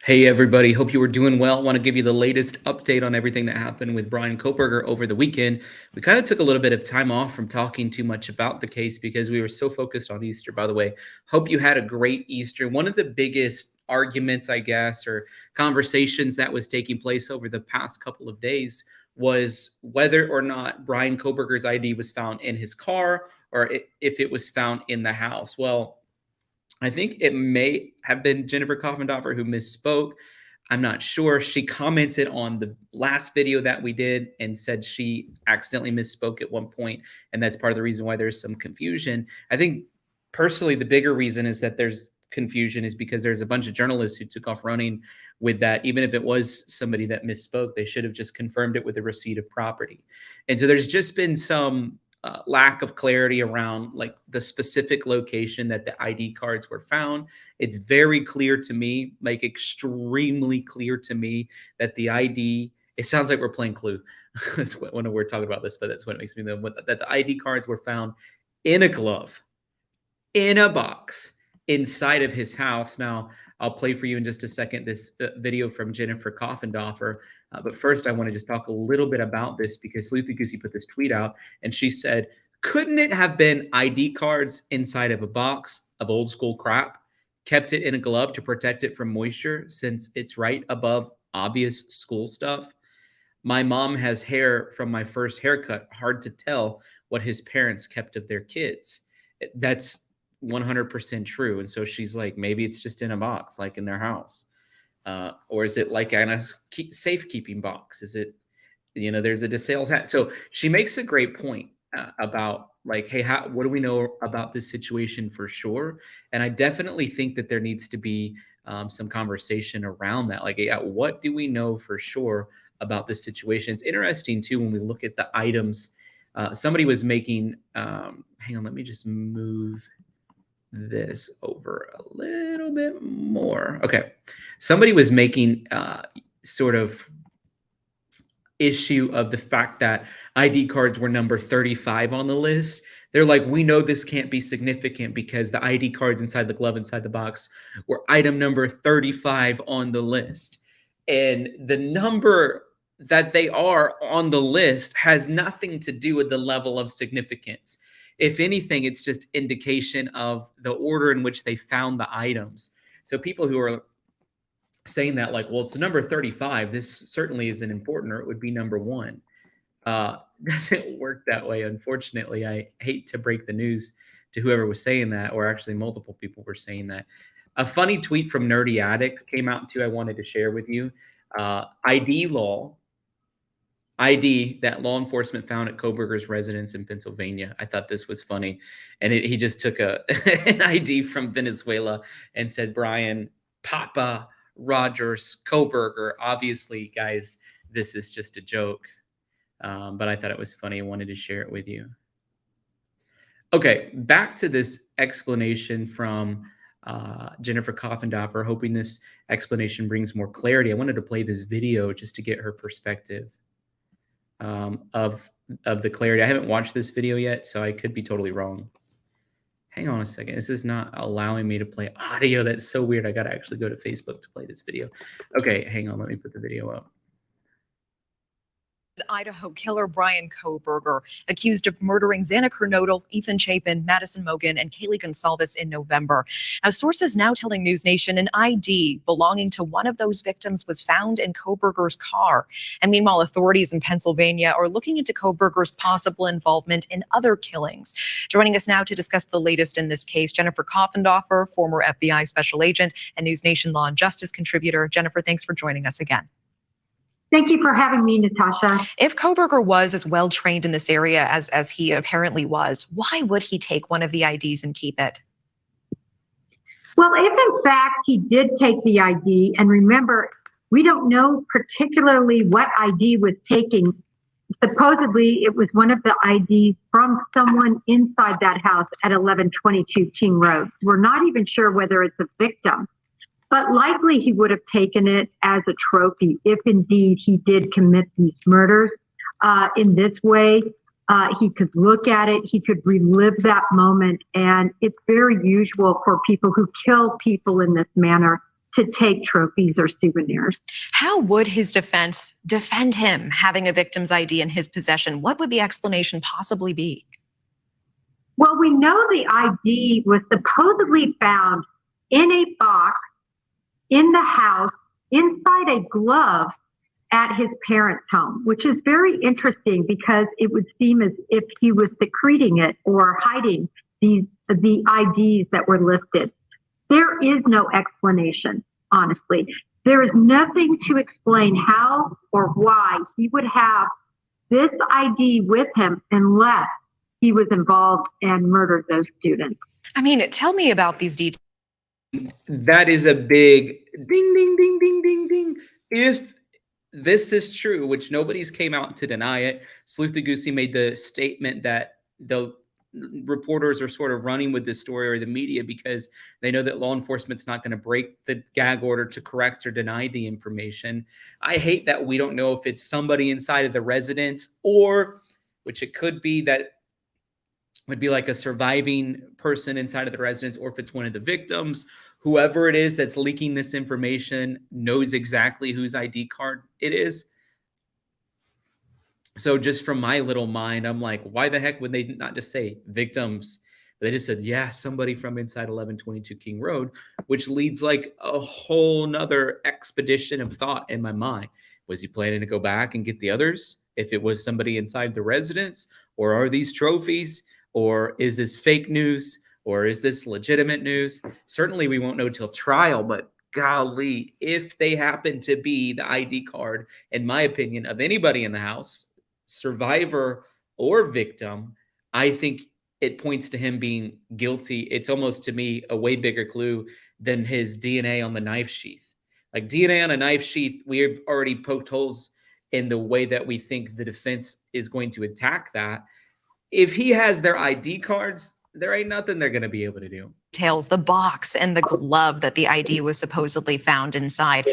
Hey everybody, hope you were doing well. Want to give you the latest update on everything that happened with Brian Kohberger over the weekend. We kind of took a little bit of time off from talking too much about the case because we were so focused on Easter. By the way, hope you had a great Easter. One of the biggest arguments, I guess, or conversations that was taking place over the past couple of days was whether or not Brian Kohberger's ID was found in his car or if it was found in the house. Well, I think it may have been Jennifer Coffendorfer who misspoke. I'm not sure. She commented on the last video that we did and said she accidentally misspoke at one point, and that's part of the reason why there's some confusion. I think personally, the bigger reason is that there's confusion is because there's a bunch of journalists who took off running with that. Even if it was somebody that misspoke, they should have just confirmed it with a receipt of property. And so there's just been some lack of clarity around like the specific location that the ID cards were found. It's very clear to me, like extremely clear to me, that the ID. It sounds like we're playing Clue. That's when we're talking about this, but that's what it makes me know that the ID cards were found in a glove, in a box, inside of his house. Now, I'll play for you in just a second this video from Jennifer Coffendorfer. But first, I want to just talk a little bit about this because Lucy Goosey put this tweet out and she said, couldn't it have been ID cards inside of a box of old school crap? Kept it in a glove to protect it from moisture since it's right above obvious school stuff. My mom has hair from my first haircut. Hard to tell what his parents kept of their kids. That's 100% true. And so she's like, maybe it's just in a box, like in their house. Or is it like in a safekeeping box? Is it, there's a DeSale tag. So she makes a great point about like, hey, what do we know about this situation for sure? And I definitely think that there needs to be some conversation around that. Like, yeah, what do we know for sure about this situation? It's interesting too when we look at the items. Somebody was making. Hang on, let me just move this over a little bit more. Okay, somebody was making sort of issue of the fact that ID cards were number 35 on the list. They're like, we know this can't be significant because the ID cards inside the glove, inside the box, were item number 35 on the list. And the number that they are on the list has nothing to do with the level of significance. If anything, it's just indication of the order in which they found the items. So people who are saying that like, well, it's number 35, this certainly isn't important, or it would be number 1. Doesn't work that way, unfortunately. I hate to break the news to whoever was saying that, or actually multiple people were saying that. A funny tweet from Nerdy Addict came out too, I wanted to share with you. ID that law enforcement found at Kohberger's residence in Pennsylvania. I thought this was funny. And he just took an ID from Venezuela and said, Brian, Papa, Rogers, Kohberger. Obviously, guys, this is just a joke. But I thought it was funny. I wanted to share it with you. Okay, back to this explanation from Jennifer Coffendorfer, hoping this explanation brings more clarity. I wanted to play this video just to get her perspective of the clarity. I haven't watched this video yet, so I could be totally wrong. Hang on a second. This is not allowing me to play audio. That's so weird. I got to actually go to Facebook to play this video. Okay, hang on. Let me put the video up. Idaho killer Brian Kohberger, accused of murdering Xana Kernodle, Ethan Chapin, Madison Mogan, and Kaylee Gonsalves in November. Now, sources now telling News Nation an ID belonging to one of those victims was found in Kohberger's car. And meanwhile, authorities in Pennsylvania are looking into Kohberger's possible involvement in other killings. Joining us now to discuss the latest in this case, Jennifer Coffendorfer, former FBI special agent and News Nation law and justice contributor. Jennifer, thanks for joining us again. Thank you for having me, Natasha. If Kohberger was as well trained in this area as he apparently was, why would he take one of the IDs and keep it? Well, if in fact he did take the ID, and remember, we don't know particularly what ID was taken. Supposedly, it was one of the IDs from someone inside that house at 1122 King Road. We're not even sure whether it's a victim. But likely he would have taken it as a trophy if indeed he did commit these murders. In this way, he could look at it, he could relive that moment. And it's very usual for people who kill people in this manner to take trophies or souvenirs. How would his defense defend him having a victim's ID in his possession? What would the explanation possibly be? Well, we know the ID was supposedly found in a box in the house inside a glove at his parents' home, which is very interesting because it would seem as if he was secreting it or hiding the IDs that were listed. There is no explanation, honestly. There is nothing to explain how or why he would have this ID with him unless he was involved and murdered those students. I mean, tell me about these details. That is a big ding, ding, ding, ding, ding, ding. If this is true, which nobody's came out to deny it, Sleuth Goosey made the statement that the reporters are sort of running with this story, or the media, because they know that law enforcement's not going to break the gag order to correct or deny the information. I hate that we don't know if it's somebody inside of the residence, or, which it could be, that would be like a surviving person inside of the residence, or if it's one of the victims. Whoever it is that's leaking this information knows exactly whose ID card it is. So just from my little mind, I'm like, why the heck would they not just say victims? They just said, yeah, somebody from inside 1122 King Road, which leads like a whole nother expedition of thought in my mind. Was he planning to go back and get the others if it was somebody inside the residence? Or are these trophies? Or is this fake news? Or is this legitimate news? Certainly we won't know till trial, but golly, if they happen to be the ID card, in my opinion, of anybody in the house, survivor or victim, I think it points to him being guilty. It's almost, to me, a way bigger clue than his DNA on the knife sheath. Like DNA on a knife sheath, we've already poked holes in the way that we think the defense is going to attack that. If he has their ID cards, there ain't nothing they're going to be able to do. Details, the box and the glove that the ID was supposedly found inside.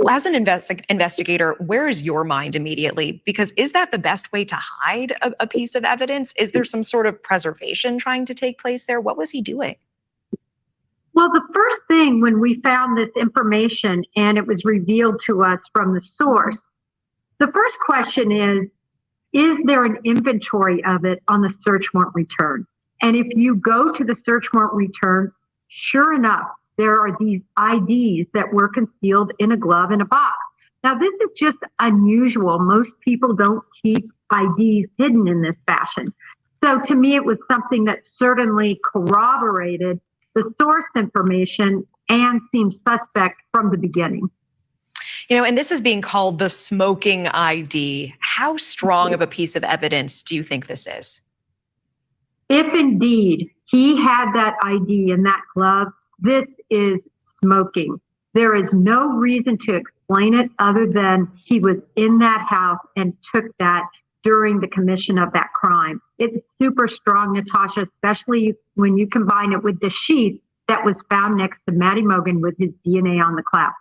As an investigator, where is your mind immediately? Because is that the best way to hide a piece of evidence? Is there some sort of preservation trying to take place there? What was he doing? Well, the first thing when we found this information and it was revealed to us from the source, the first question is there an inventory of it on the search warrant return? And if you go to the search warrant return, sure enough, there are these IDs that were concealed in a glove in a box. Now, this is just unusual. Most people don't keep IDs hidden in this fashion. So to me, it was something that certainly corroborated the source information and seemed suspect from the beginning. You know, and this is being called the smoking ID. How strong of a piece of evidence do you think this is? If indeed he had that ID in that glove, this is smoking. There is no reason to explain it other than he was in that house and took that during the commission of that crime. It's super strong, Natasha, especially when you combine it with the sheath that was found next to Matty Mogan with his DNA on the clasp.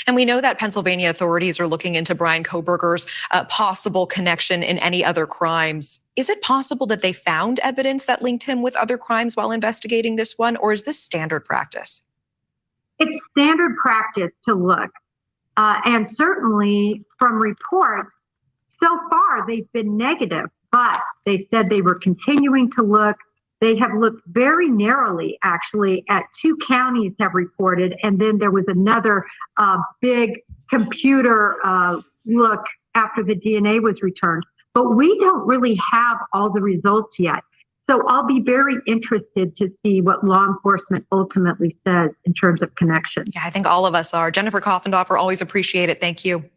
And we know that Pennsylvania authorities are looking into Bryan Kohberger's possible connection in any other crimes. Is it possible that they found evidence that linked him with other crimes while investigating this one, or is this standard practice? It's standard practice to look. And certainly from reports, so far they've been negative, but they said they were continuing to look. They have looked very narrowly, actually, at 2 counties have reported, and then there was another big computer look after the DNA was returned. But we don't really have all the results yet. So I'll be very interested to see what law enforcement ultimately says in terms of connection. Yeah, I think all of us are. Jennifer Koffendorfer, always appreciate it. Thank you.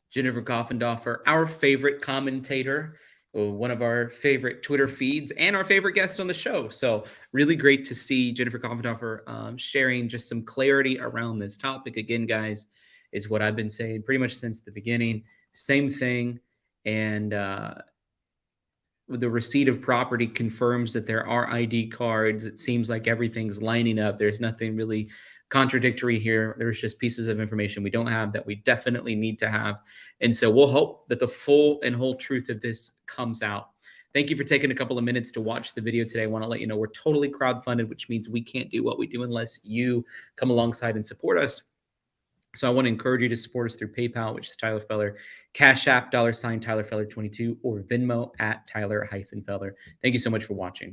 Jennifer Koffendorfer, our favorite commentator, one of our favorite Twitter feeds, and our favorite guest on the show. So really great to see Jennifer Koffendorfer sharing just some clarity around this topic. Again, guys, is what I've been saying pretty much since the beginning. Same thing. And the receipt of property confirms that there are ID cards. It seems like everything's lining up. There's nothing really contradictory here. There's just pieces of information we don't have that we definitely need to have. And so we'll hope that the full and whole truth of this comes out. Thank you for taking a couple of minutes to watch the video today. I want to let you know we're totally crowdfunded, which means we can't do what we do unless you come alongside and support us. So I want to encourage you to support us through PayPal, which is Tyler Feller, Cash App, $Tyler Feller 22, or Venmo at Tyler-Feller. Thank you so much for watching.